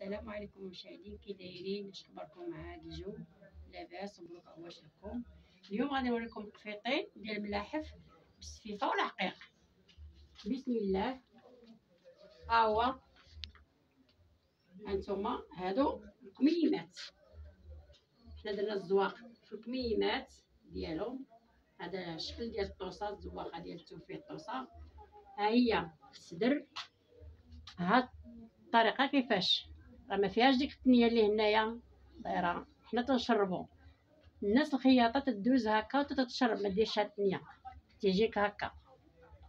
السلام عليكم مشاهدين، كي دايرين؟ اش اخباركم مع هذا الجو؟ لاباس مبروك عواش لكم. اليوم غادي نوريكم قفيطين ديال الملاحف بالسفيفه والعقيق. بسم الله. ها هو هانتوما هادو الكميمات. حنا درنا الزواق في الكميمات ديالهم. هذا الشكل ديال الطوسه، الزواقه ديال التوفيه الطوسه. ها هي السدر. ها الطريقه كيفاش، راه ما فيهاش ديك الثنيه اللي هنايا دايره. حنا تنشربو، الناس الخياطه تدوز هكا وتتشرب، ما ديرش هاد الثنيه، تيجيك هكا،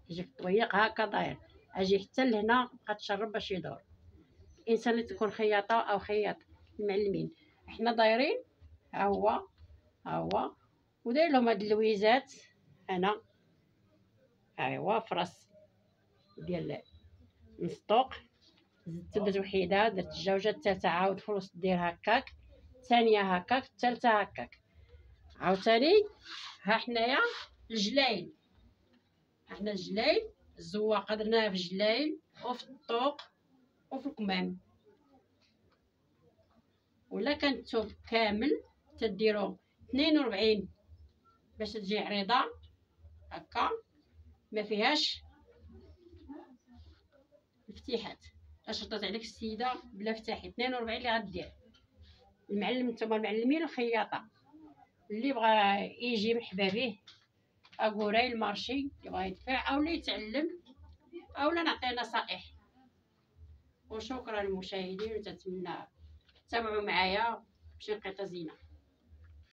تيجيك الطويق هكا داير، اجي حتى لهنا بقى تشرب باش يدور. الانسان اللي تكون خياطه او خياط المعلمين، حنا دايرين. ها هو وداير لهم هاد اللويزات. انا ايوا فراس ديال السطوق، زدت درت وحيده، درت الجوجه، الثالثه عاود في الوسط دير هكاك، الثانيه هكاك، الثالثه هكاك عاوتاني. ها حنايا الجلايل، حنا الجلايل الزواقه درناها في الجلايل وفي الطوق وفي الكمام. ولا كان الثوب كامل تديرو 42 باش تجي عريضه هكا، ما فيهاش الفتيحات. شرطت عليك السيده بلا فتاحي 42 اللي غدير. المعلم، نتوما المعلمين الخياطه اللي بغى يجي مرحبا به، اكوراي المارشي يبغى يدفع او يتعلم او نعطيه نصائح. وشكرا للمشاهدين، وتتمنى تتابعوا معايا باش نلقيطه زينه.